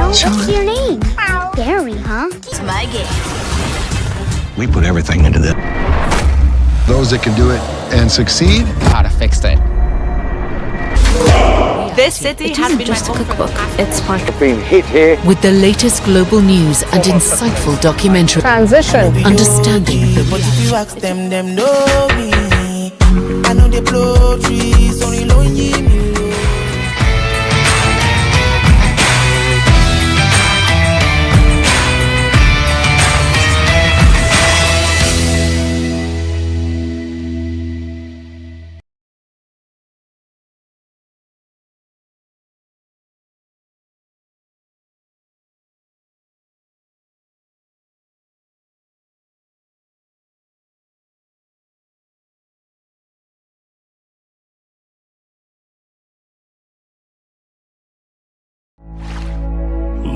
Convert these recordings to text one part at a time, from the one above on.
What's your name? Gary, huh? It's my game. We put everything into this. Those that can do it and succeed. How to fix it. This city has been just a my home cookbook. for It's part of Being hit here. With the latest global news and insightful documentary. transition. Understanding the But if you ask them know me. I know they blow trees, only lonely me.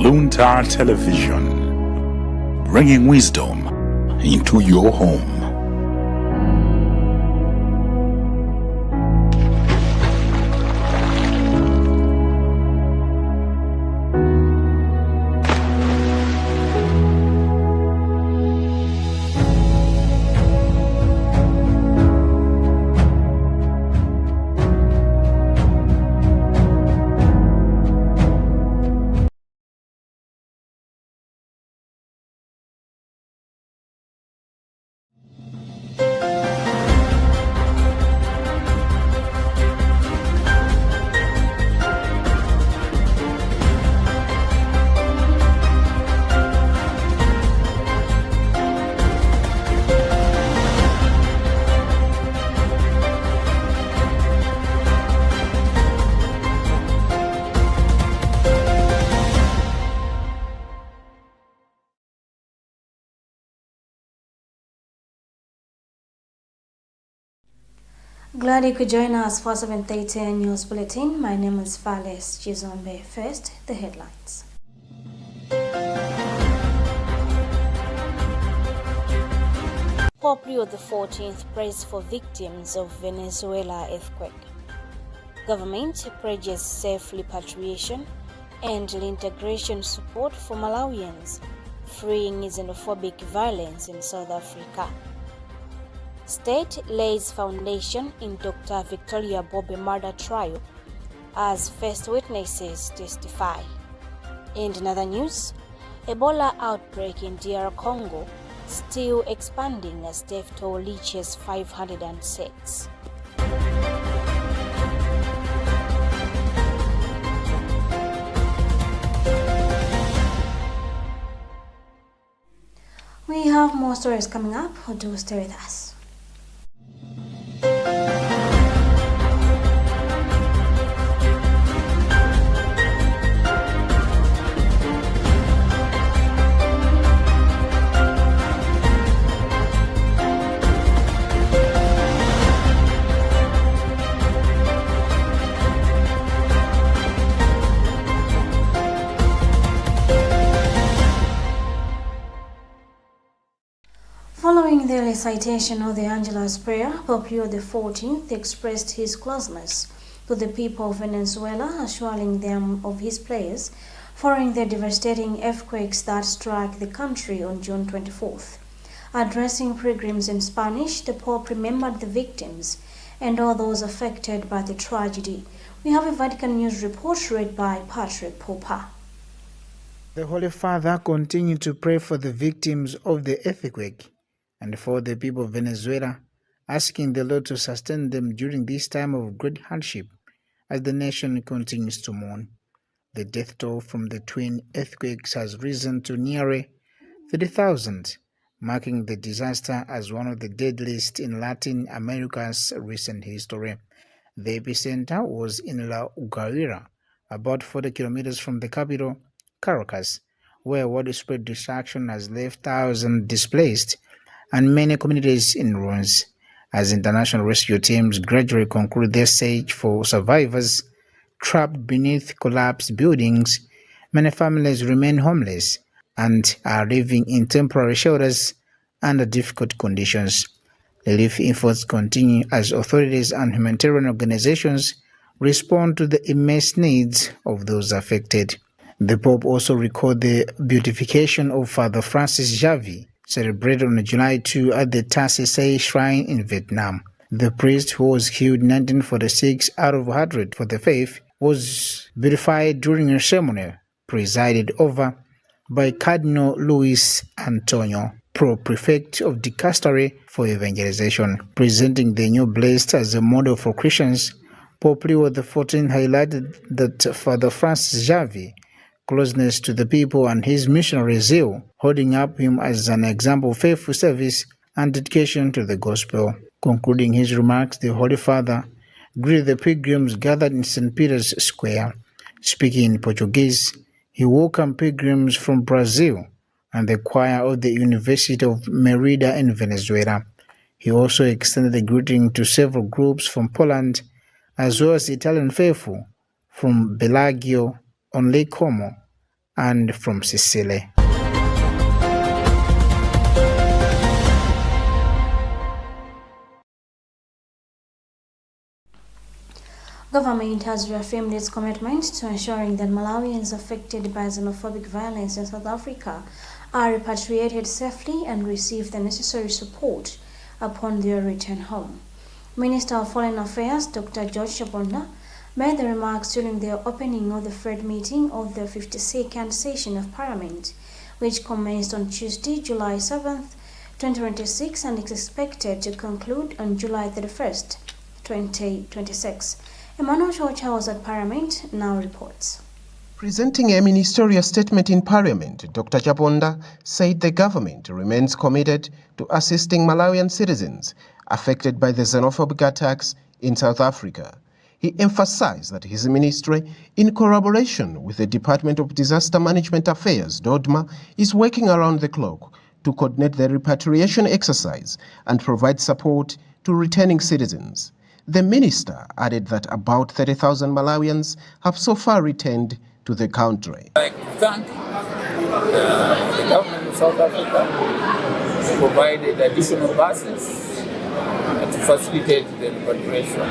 Luntha Television, bringing wisdom into your home. Glad you could join us for 7:30 News Bulletin. My name is Vales Chizombe. First, the headlines. Pope Leo XIV prays for victims of Venezuela earthquake. Government pledges safe repatriation and reintegration support for Malawians, freeing xenophobic violence in South Africa. State lays foundation in Dr. Victoria Bobby murder trial as first witnesses testify. In other news, Ebola outbreak in DR Congo still expanding as death toll reaches 506. We have more stories coming up. Do stay with us. Following the recitation of the Angelus Prayer, Pope Leo XIV expressed his closeness to the people of Venezuela, assuring them of his prayers following the devastating earthquakes that struck the country on June 24th. Addressing pilgrims in Spanish, the Pope remembered the victims and all those affected by the tragedy. We have a Vatican News report read by Patrick Popper. The Holy Father continued to pray for the victims of the earthquake and for the people of Venezuela, asking the Lord to sustain them during this time of great hardship as the nation continues to mourn. The death toll from the twin earthquakes has risen to nearly 30,000, marking the disaster as one of the deadliest in Latin America's recent history. The epicenter was in La Guaira, about 40 kilometers from the capital, Caracas, where widespread destruction has left thousands displaced and many communities in ruins. As international rescue teams gradually conclude their search for survivors trapped beneath collapsed buildings, many families remain homeless and are living in temporary shelters under difficult conditions. Relief efforts continue as authorities and humanitarian organizations respond to the immense needs of those affected. The Pope also recalled the beatification of Father Francis Xavier, celebrated on July 2 at the Tassisei Shrine in Vietnam. The priest, who was killed in 1946 out of hatred for the faith, was beatified during a ceremony presided over by Cardinal Luis Antonio, Pro-Prefect of Dicastery for Evangelization. Presenting the new blessed as a model for Christians, Pope Leo XIV highlighted that Father Francis Xavier closeness to the people and his missionary zeal, holding up him as an example of faithful service and dedication to the gospel. Concluding his remarks, the Holy Father greeted the pilgrims gathered in St. Peter's Square. Speaking in Portuguese, he welcomed pilgrims from Brazil and the choir of the University of Merida in Venezuela. He also extended a greeting to several groups from Poland, as well as the Italian faithful from Bellagio on Lake Como and from Sicily. Government has reaffirmed its commitment to ensuring that Malawians affected by xenophobic violence in South Africa are repatriated safely and receive the necessary support upon their return home. Minister of Foreign Affairs Dr. George Chaponda made the remarks during the opening of the third meeting of the 52nd session of Parliament, which commenced on Tuesday, July 7th, 2026 and is expected to conclude on July 31st, 2026. Emmanuel Chocha was at Parliament, now reports. Presenting a ministerial statement in Parliament, Dr. Chaponda said the government remains committed to assisting Malawian citizens affected by the xenophobic attacks in South Africa. He emphasized that his ministry, in collaboration with the Department of Disaster Management Affairs, DODMA, is working around the clock to coordinate the repatriation exercise and provide support to returning citizens. The minister added that about 30,000 Malawians have so far returned to the country. I thank the government of South Africa for provided additional buses to facilitate the repatriation.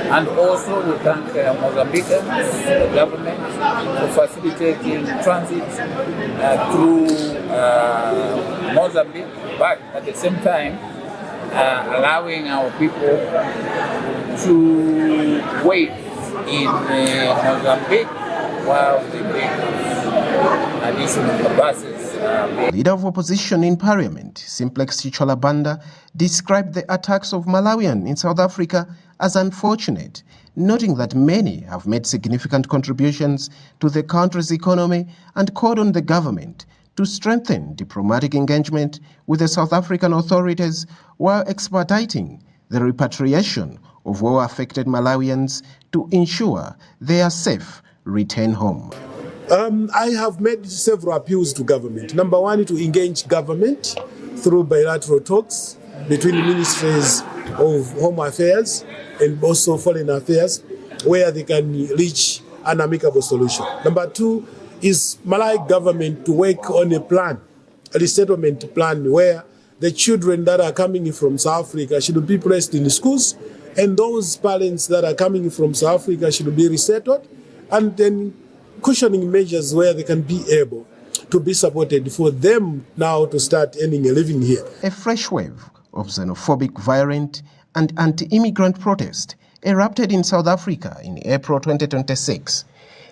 And also we thank Mozambicans, the government, for facilitating transit through Mozambique, but at the same time allowing our people to wait in Mozambique while they bring additional buses. Leader of opposition in Parliament, Simplex Chicholabanda, described the attacks of Malawian in South Africa as unfortunate, noting that many have made significant contributions to the country's economy and called on the government to strengthen diplomatic engagement with the South African authorities while expediting the repatriation of war-affected Malawians to ensure their safe return home. I have made several appeals to government. Number one, to engage government through bilateral talks between ministries of Home Affairs and also Foreign Affairs, where they can reach an amicable solution. Number two is Malawi government to work on a plan, a resettlement plan, where the children that are coming from South Africa should be placed in schools, and those parents that are coming from South Africa should be resettled, and then cushioning measures where they can be able to be supported for them now to start earning a living here. A fresh wave of xenophobic, violent and anti-immigrant protest erupted in South Africa in April 2026.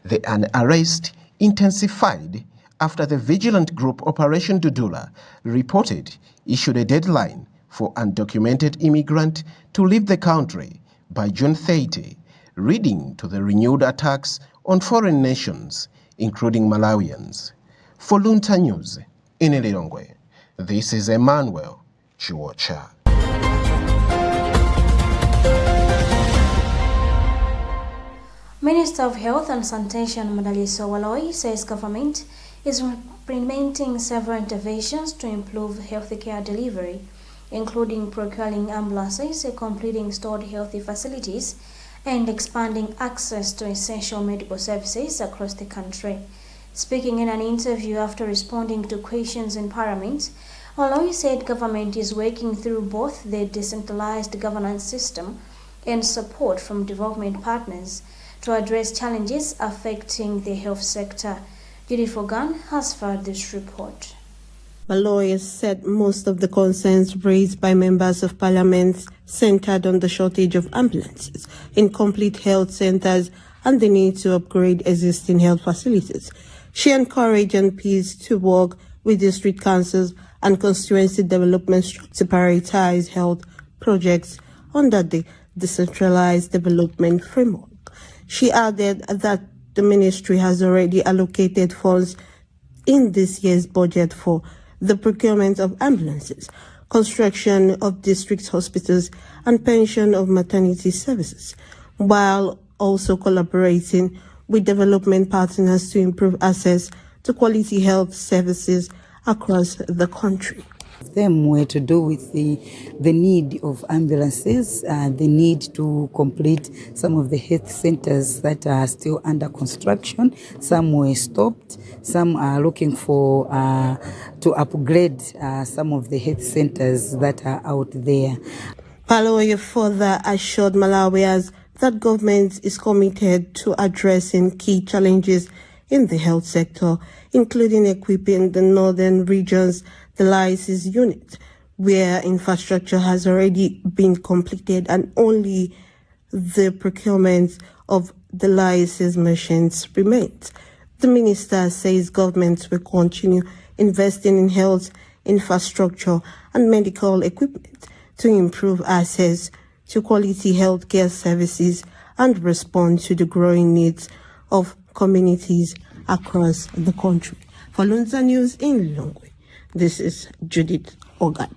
The unrest intensified after the vigilant group Operation Dudula reported issued a deadline for undocumented immigrants to leave the country by June 30, leading to the renewed attacks on foreign nations, including Malawians. For Luntha News in Lilongwe, this is Emmanuel Chocha. Minister of Health and Sanitation Madaliso Waloi says government is implementing several interventions to improve healthcare delivery, including procuring ambulances, completing stored healthy facilities, and expanding access to essential medical services across the country. Speaking in an interview after responding to questions in Parliament, Waloi said government is working through both the decentralized governance system and support from development partners to address challenges affecting the health sector. Judy Fogan has filed this report. The lawyers said most of the concerns raised by members of parliament centered on the shortage of ambulances in complete health centers and the need to upgrade existing health facilities. She encouraged MPs to work with district councils and constituency development to prioritize health projects under the decentralized development framework. She added that the ministry has already allocated funds in this year's budget for the procurement of ambulances, construction of district hospitals, and pension of maternity services, while also collaborating with development partners to improve access to quality health services across the country. Them were to do with the need of ambulances, the need to complete some of the health centers that are still under construction. Some were stopped. Some are looking for to upgrade some of the health centers that are out there. Paloye further assured Malawians that government is committed to addressing key challenges in the health sector, including equipping the northern region's dialysis unit, where infrastructure has already been completed and only the procurement of dialysis machines remains. The minister says government will continue investing in health infrastructure and medical equipment to improve access to quality healthcare services and respond to the growing needs of communities across the country. For Luntha News in Lilongwe, this is Judith Ogad.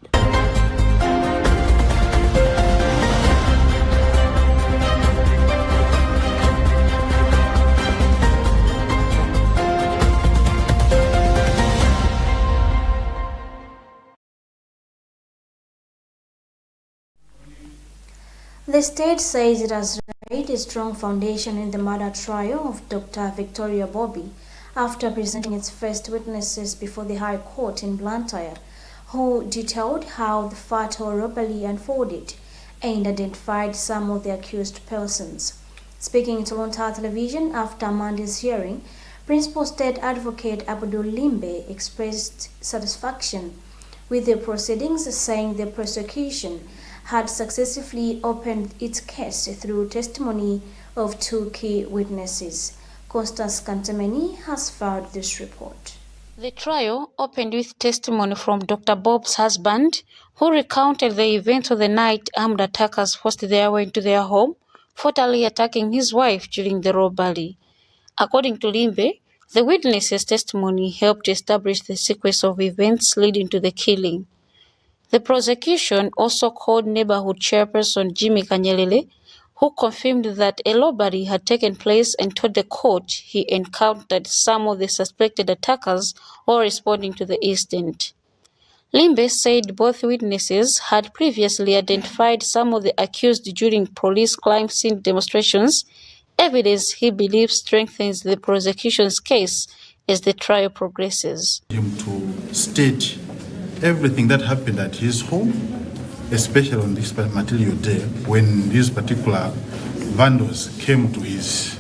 The state says it has laid a strong foundation in the murder trial of Dr. Victoria Bobby after presenting its first witnesses before the High Court in Blantyre, who detailed how the fatal robbery unfolded and identified some of the accused persons. Speaking to Luntha television after Monday's hearing, Principal State Advocate Abdul Limbe expressed satisfaction with the proceedings, saying the prosecution had successfully opened its case through testimony of two key witnesses. Constance Kantemeni has filed this report. The trial opened with testimony from Dr. Bob's husband, who recounted the events of the night armed attackers forced their way into their home, fatally attacking his wife during the robbery. According to Limbe, the witness's testimony helped establish the sequence of events leading to the killing. The prosecution also called neighborhood chairperson Jimmy Kanyelele, who confirmed that a robbery had taken place and told the court he encountered some of the suspected attackers while responding to the incident. Limbe said both witnesses had previously identified some of the accused during police crime scene demonstrations, evidence he believes strengthens the prosecution's case as the trial progresses. Him to state everything that happened at his home, especially on this material day when these particular vandals came to his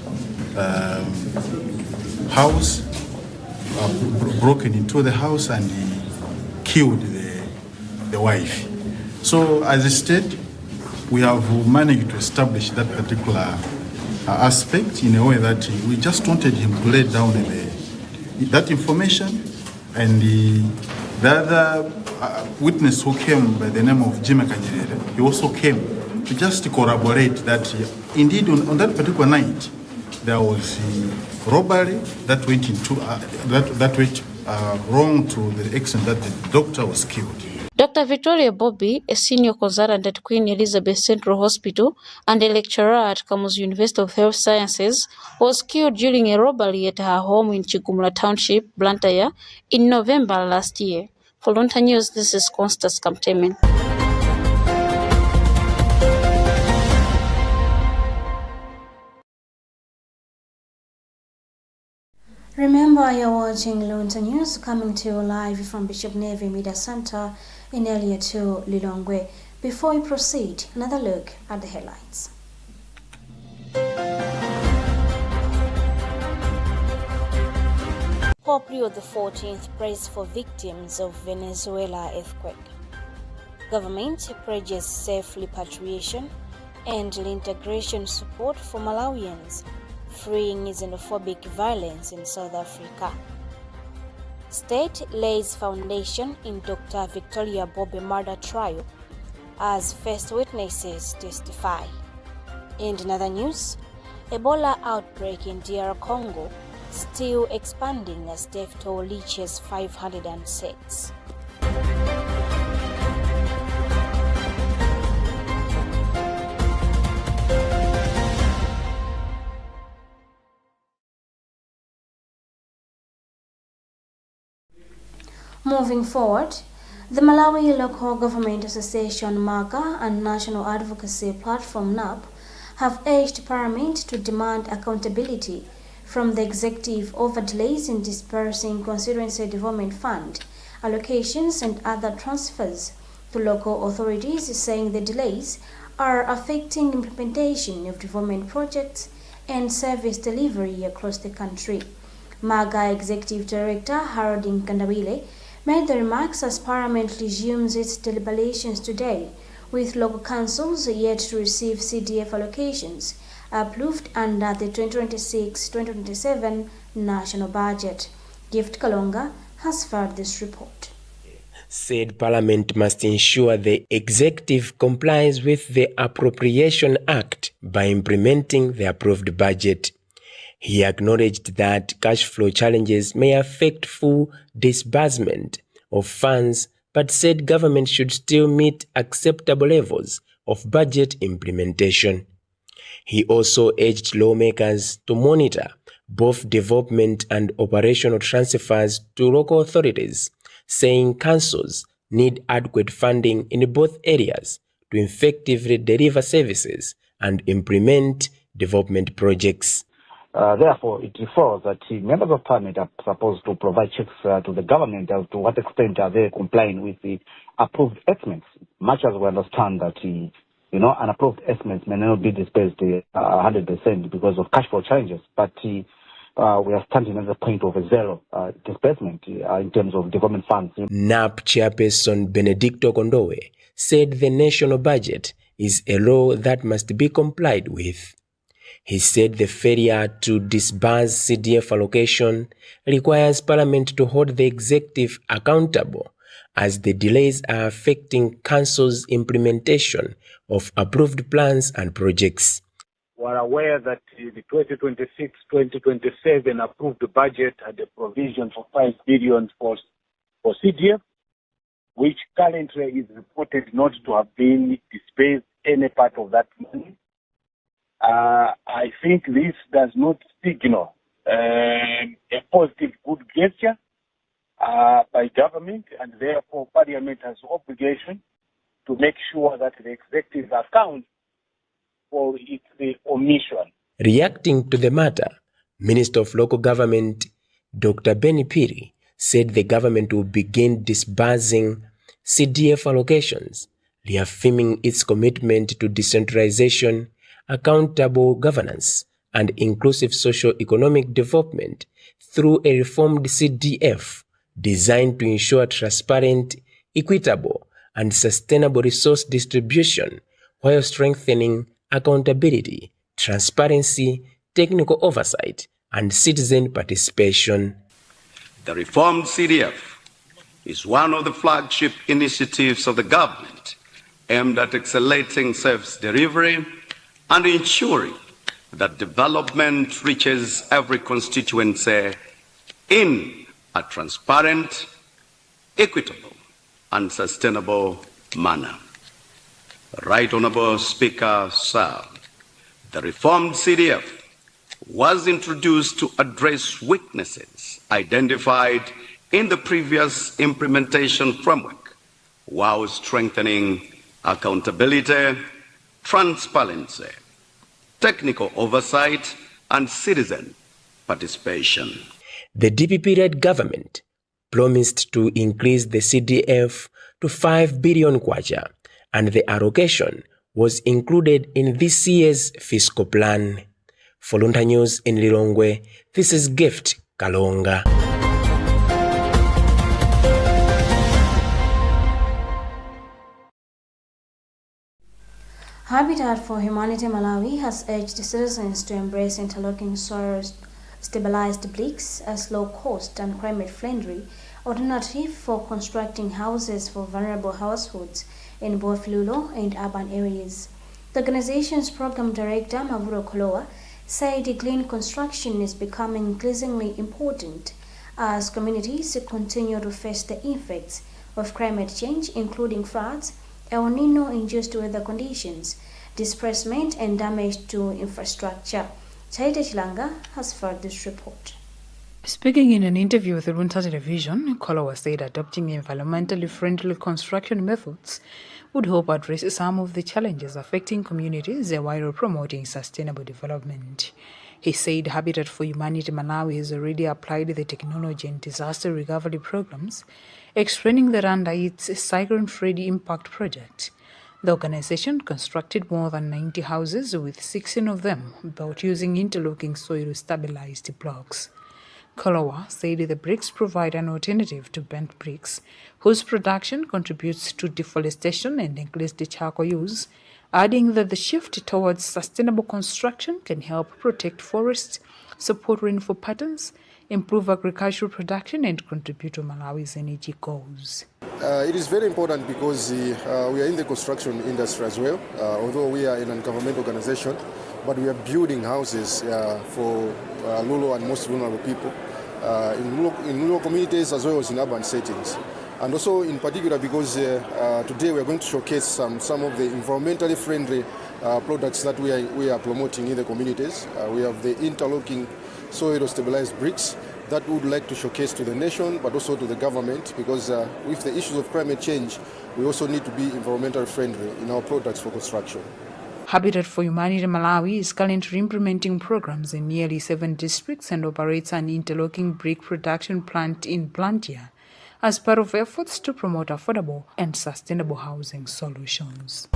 house, broken into the house, and he killed the wife. So as a state, we have managed to establish that particular aspect in a way that we just wanted him to lay down that information, and the other witness who came by the name of Jimmy Kanyerere, he also came to just corroborate that indeed on that particular night there was a robbery that went into that went wrong to the extent that the doctor was killed. Dr. Victoria Bobby, a senior consultant at Queen Elizabeth Central Hospital and a lecturer at Kamuzu University of Health Sciences, was killed during a robbery at her home in Chigumla Township, Blantyre, in November last year. For Luntha News, this is Constance Kamtemen. Remember, you're watching Luntha News, coming to you live from Bishop Navy Media Center in area 2, Lilongwe. Before we proceed, another look at the headlines. Pope Leo XIV prays for victims of Venezuela earthquake. Government pledges safe repatriation and reintegration support for Malawians fleeing xenophobic violence in South Africa. State lays foundation in Dr. Victoria Bobbe murder trial as first witnesses testify. And in other news, Ebola outbreak in DR Congo still expanding as death toll reaches 506. Moving forward, the Malawi Local Government Association MAGA and National Advocacy Platform NAP have urged Parliament to demand accountability from the executive over delays in disbursing constituency development fund allocations and other transfers to local authorities, saying the delays are affecting implementation of development projects and service delivery across the country. MAGA Executive Director Harold Nkandawile made the remarks as Parliament resumes its deliberations today, with local councils yet to receive CDF allocations approved under the 2026-2027 national budget. Gift Kalonga has filed this report. Said Parliament must ensure the executive complies with the Appropriation Act by implementing the approved budget. He acknowledged that cash flow challenges may affect full disbursement of funds, but said government should still meet acceptable levels of budget implementation. He also urged lawmakers to monitor both development and operational transfers to local authorities, saying councils need adequate funding in both areas to effectively deliver services and implement development projects. Therefore, it refers that members of parliament are supposed to provide checks to the government as to what extent are they complying with the approved estimates, much as we understand that unapproved estimates may not be disbursed 100% because of cash flow challenges, but we are standing at the point of a zero disbursement in terms of development funds. NAP chairperson Benedicto Kondowe said the national budget is a law that must be complied with. He said the failure to disburse CDF allocation requires Parliament to hold the executive accountable, as the delays are affecting Council's implementation of approved plans and projects. We are aware that the 2026-2027 approved budget had a provision for 5 billion for CDF, which currently is reported not to have been disbursed any part of that money. I think this does not signal a positive good gesture by government, and therefore Parliament has obligation to make sure that the executive accounts for its omission. Reacting to the matter, Minister of Local Government Dr. Benny Piri said the government will begin disbursing CDF allocations, reaffirming its commitment to decentralization, accountable governance, and inclusive socio-economic development through a reformed CDF designed to ensure transparent, equitable, and sustainable resource distribution while strengthening accountability, transparency, technical oversight, and citizen participation. The reformed CDF is one of the flagship initiatives of the government aimed at accelerating service delivery and ensuring that development reaches every constituency in a transparent, equitable, and sustainable manner. Right Honourable Speaker, sir, the reformed CDF was introduced to address weaknesses identified in the previous implementation framework, while strengthening accountability, transparency, technical oversight, and citizen participation. The DPP-led government promised to increase the CDF to 5 billion kwacha, and the allocation was included in this year's fiscal plan. For Luntha News in Lilongwe, this is Gift Kalonga. Habitat for Humanity Malawi has urged citizens to embrace interlocking soil stabilized bricks as low-cost and climate-friendly alternative for constructing houses for vulnerable households in both rural and urban areas. The organization's program director, Mavuro Kolowa, said clean construction is becoming increasingly important as communities continue to face the effects of climate change, including floods, El Nino-induced weather conditions, displacement, and damage to infrastructure. Chaita Chilanga has filed this report. Speaking in an interview with Luntha television, Kolowa said adopting environmentally friendly construction methods would help address some of the challenges affecting communities while promoting sustainable development. He said Habitat for Humanity Malawi has already applied the technology and disaster recovery programs, explaining that under its Cyclone Freddy Impact project, the organization constructed more than 90 houses, with 16 of them built using interlocking soil-stabilized blocks. Kolowa said the bricks provide an alternative to burnt bricks, whose production contributes to deforestation and increased charcoal use, adding that the shift towards sustainable construction can help protect forests, support rainfall patterns, improve agricultural production, and contribute to Malawi's energy goals. It is very important because we are in the construction industry as well, although we are in a government organization, but we are building houses for rural and most vulnerable people in rural communities as well as in urban settings. And also in particular because today we are going to showcase some of the environmentally friendly products that we are promoting in the communities. We have the interlocking soil stabilized bricks that we would like to showcase to the nation, but also to the government, because with the issues of climate change, we also need to be environmentally friendly in our products for construction. Habitat for Humanity Malawi is currently implementing programs in nearly 7 districts and operates an interlocking brick production plant in Blantyre as part of efforts to promote affordable and sustainable housing solutions.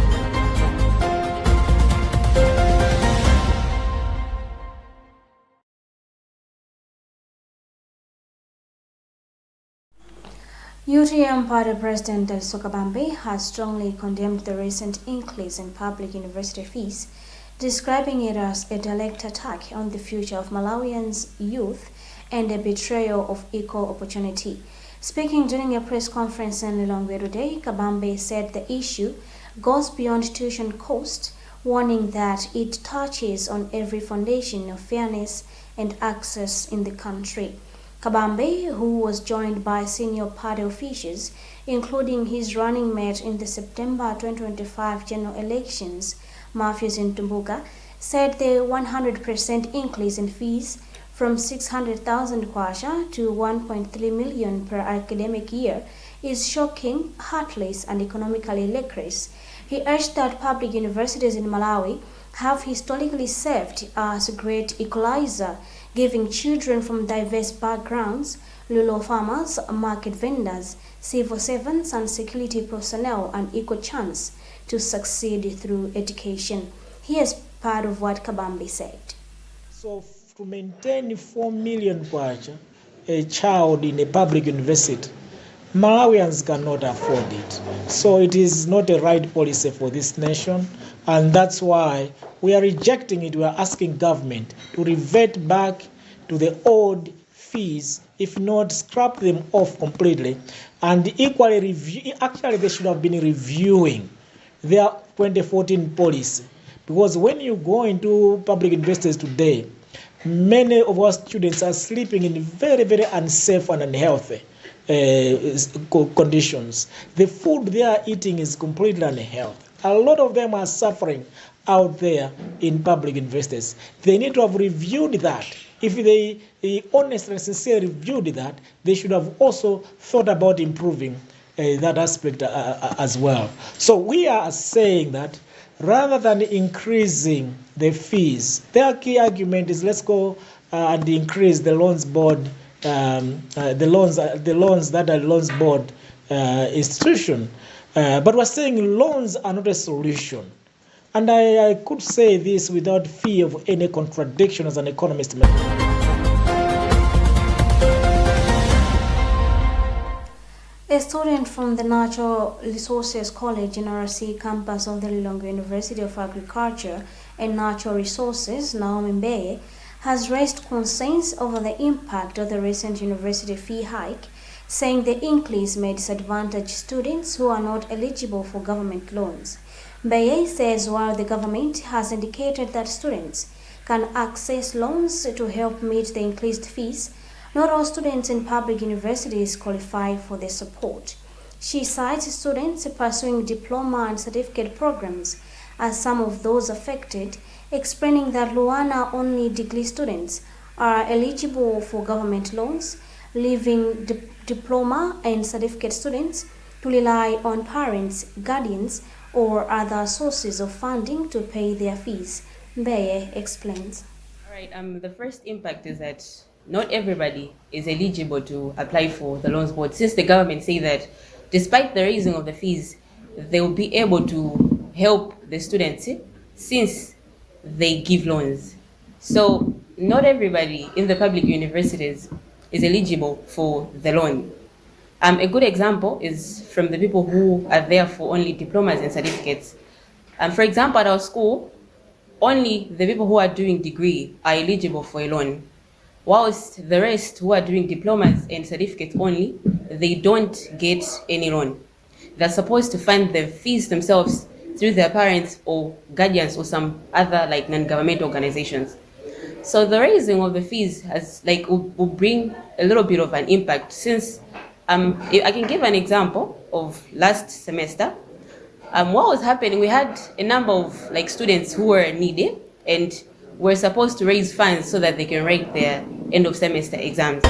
UTM Party President Sokabambe has strongly condemned the recent increase in public university fees, describing it as a direct attack on the future of Malawians' youth and a betrayal of equal opportunity. Speaking during a press conference in Lilongwe today, Kabambe said the issue goes beyond tuition cost, warning that it touches on every foundation of fairness and access in the country. Kabambe, who was joined by senior party officials, including his running mate in the September 2025 general elections, Matthews Ntumbuka, said the 100% increase in fees from 600,000 kwacha to 1.3 million per academic year is shocking, heartless, and economically reckless. He urged that public universities in Malawi have historically served as a great equalizer, giving children from diverse backgrounds, rural farmers, market vendors, civil servants, and security personnel an equal chance to succeed through education. Here's part of what Kabambe said. So to maintain 4 million kwacha, a child in a public university, Malawians cannot afford it. So it is not a right policy for this nation, and that's why we are rejecting it. We are asking government to revert back to the old fees, if not scrap them off completely, and equally review. Actually, they should have been reviewing their 2014 policy, because when you go into public universities today, many of our students are sleeping in very, very unsafe and unhealthy conditions. The food they are eating is completely unhealthy. A lot of them are suffering out there in public universities. They need to have reviewed that. If they honestly and sincerely reviewed that, they should have also thought about improving that aspect as well. So we are saying that rather than increasing the fees, their key argument is let's go and increase the loans board, the loans that are loans board institution. But we're saying loans are not a solution. And I could say this without fear of any contradiction as an economist. A student from the Natural Resources College NRC campus of the Lilongwe University of Agriculture and Natural Resources, Naomi Mbeye, has raised concerns over the impact of the recent university fee hike, saying the increase may disadvantage students who are not eligible for government loans. Mbeye says while the government has indicated that students can access loans to help meet the increased fees, not all students in public universities qualify for the support. She cites students pursuing diploma and certificate programs as some of those affected, explaining that Luana-only degree students are eligible for government loans, leaving diploma and certificate students to rely on parents, guardians, or other sources of funding to pay their fees. Mbeye explains. All right, the first impact is that not everybody is eligible to apply for the loans board, since the government say that despite the raising of the fees, they will be able to help the students since they give loans. So not everybody in the public universities is eligible for the loan. A good example is from the people who are there for only diplomas and certificates. For example, at our school, only the people who are doing degree are eligible for a loan, whilst the rest who are doing diplomas and certificates only, they don't get any loan. They're supposed to fund the fees themselves through their parents or guardians or some other like non-government organizations. So the raising of the fees has will bring a little bit of an impact, since I can give an example of last semester. What was happening, we had a number of students who were needy and were supposed to raise funds so that they can write their end of semester exams.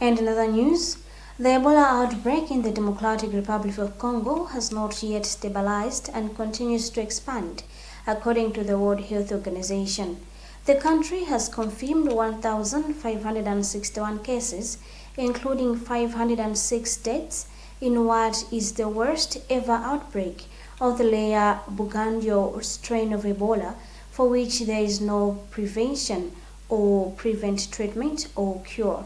And in other news, the Ebola outbreak in the Democratic Republic of Congo has not yet stabilized and continues to expand, according to the World Health Organization. The country has confirmed 1,561 cases, including 506 deaths, in what is the worst ever outbreak of the layer Bugando strain of Ebola, for which there is no prevention or treatment or cure.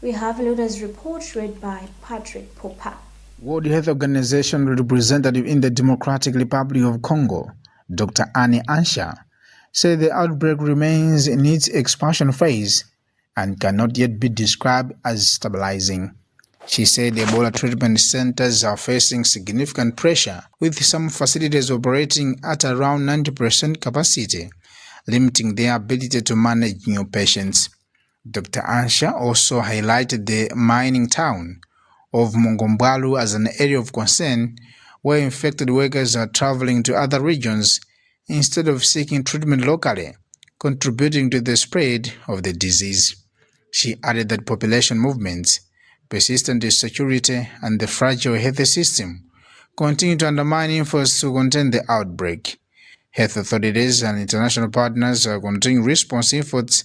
We have Luda's report read by Patrick Popper. World Health Organization representative in the Democratic Republic of Congo, Dr. Annie Ansha, said the outbreak remains in its expansion phase and cannot yet be described as stabilizing. She said Ebola treatment centers are facing significant pressure, with some facilities operating at around 90% capacity, limiting their ability to manage new patients. Dr. Ansha also highlighted the mining town of Mongombalu as an area of concern, where infected workers are traveling to other regions instead of seeking treatment locally, contributing to the spread of the disease. She added that population movements, persistent insecurity, and the fragile health system continue to undermine efforts to contain the outbreak. Health authorities and international partners are continuing response efforts,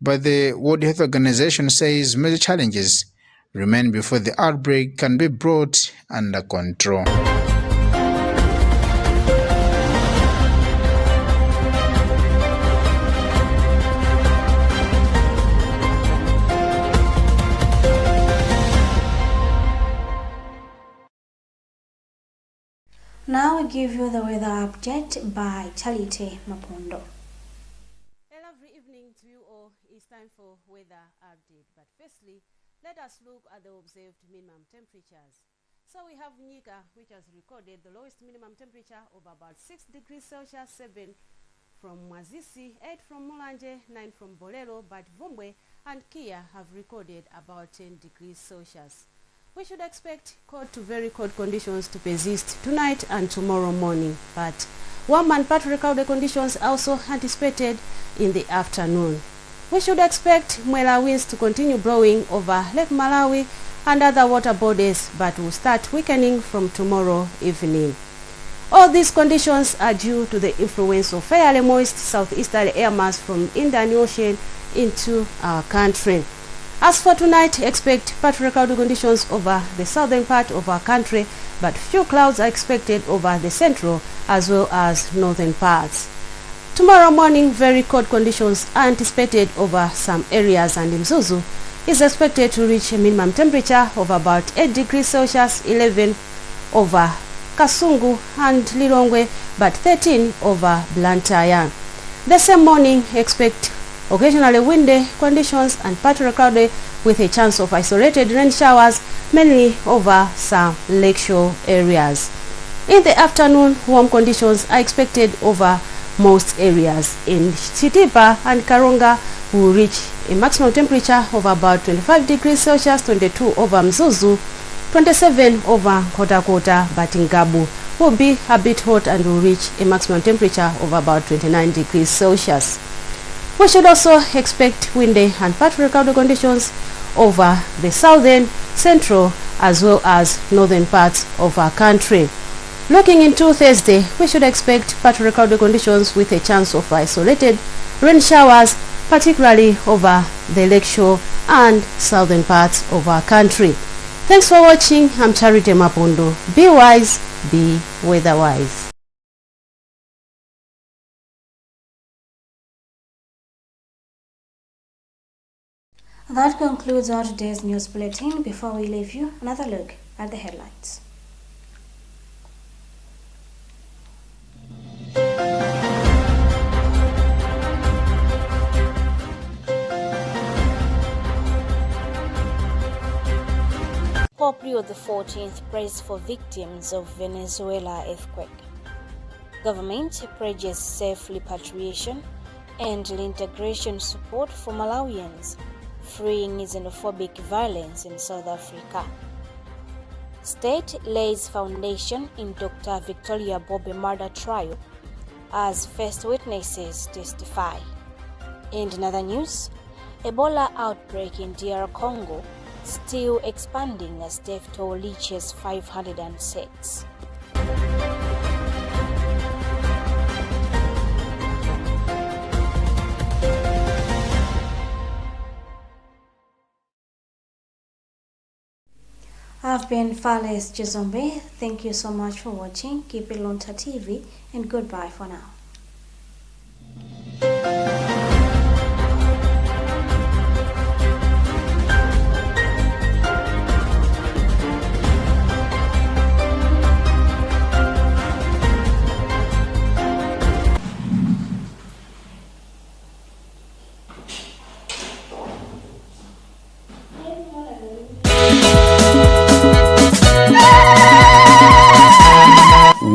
but the World Health Organization says major challenges remain before the outbreak can be brought under control. Now we give you the weather update by Charity Mapondo. A lovely evening to you all. It's time for weather update. But firstly, let us look at the observed minimum temperatures. So we have Nika, which has recorded the lowest minimum temperature of about 6 degrees Celsius, 7 from Mwazisi, 8 from Mulanje, 9 from Bolero, but Vumbwe and Kia have recorded about 10 degrees Celsius. We should expect cold to very cold conditions to persist tonight and tomorrow morning, but warm and partly cloudy conditions also anticipated in the afternoon. We should expect Mwela winds to continue blowing over Lake Malawi and other water bodies, but will start weakening from tomorrow evening. All these conditions are due to the influence of fairly moist southeasterly air mass from Indian Ocean into our country. As for tonight, expect partly cloudy conditions over the southern part of our country, but few clouds are expected over the central as well as northern parts. Tomorrow morning, very cold conditions are anticipated over some areas, and Mzuzu is expected to reach a minimum temperature of about 8 degrees Celsius, 11 over Kasungu and Lilongwe, but 13 over Luntha. The same morning, expect occasionally windy conditions and partly cloudy with a chance of isolated rain showers, mainly over some lakeshore areas. In the afternoon, warm conditions are expected over most areas. In Chitipa and Karonga will reach a maximum temperature of about 25 degrees Celsius, 22 over Mzuzu, 27 over Kota, but in Gabu will be a bit hot and will reach a maximum temperature of about 29 degrees Celsius. We should also expect windy and partly cloudy conditions over the southern, central, as well as northern parts of our country. Looking into Thursday, we should expect partly cloudy conditions with a chance of isolated rain showers, particularly over the lakeshore and southern parts of our country. Thanks for watching. I'm Charity Mapondo. Be wise, be weather-wise. That concludes our today's news bulletin. Before we leave you, another look at the headlines. Pope Leo XIV prays for victims of Venezuela earthquake. Government pledges safe repatriation and reintegration support for Malawians, freeing xenophobic violence in South Africa. State lays foundation in Dr. Victoria Bobby murder trial as first witnesses testify. And in other news, Ebola outbreak in DR Congo still expanding as death toll reaches 506. I've been Fales Chizombe. Thank you so much for watching. Keep it Luntha TV and goodbye for now.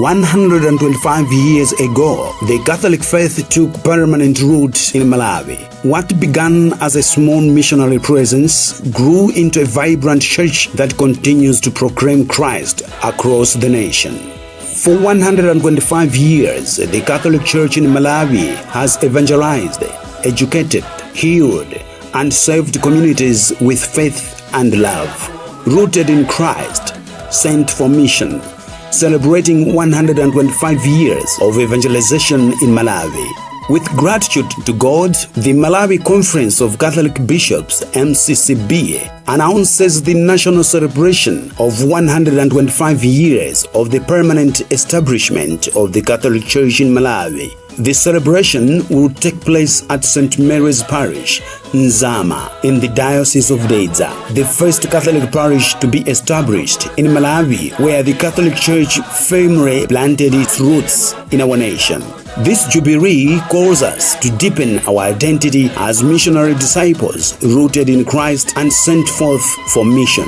One 125 years ago, the Catholic faith took permanent root in Malawi. What began as a small missionary presence grew into a vibrant church that continues to proclaim Christ across the nation. For 125 years, the Catholic Church in Malawi has evangelized, educated, healed, and served communities with faith and love. Rooted in Christ, sent for mission, celebrating 125 years of evangelization in Malawi. With gratitude to God, the Malawi Conference of Catholic Bishops, MCCB, announces the national celebration of 125 years of the permanent establishment of the Catholic Church in Malawi. The celebration will take place at St. Mary's Parish, Nzama, in the Diocese of Dedza, the first Catholic parish to be established in Malawi, where the Catholic Church firmly planted its roots in our nation. This jubilee calls us to deepen our identity as missionary disciples rooted in Christ and sent forth for mission.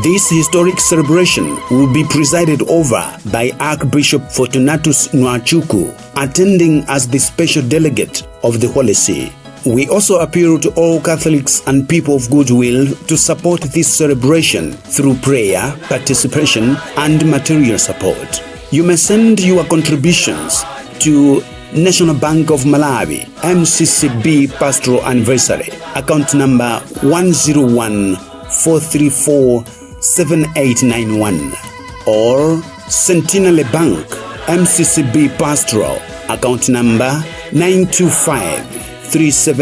This historic celebration will be presided over by Archbishop Fortunatus Nwachuku, attending as the special delegate of the Holy See. We also appeal to all Catholics and people of goodwill to support this celebration through prayer, participation, and material support. You may send your contributions to National Bank of Malawi, MCCB Pastoral Anniversary, account number 101-434-7891, or Centenary Bank, MCCB Pastoral, account number 925-37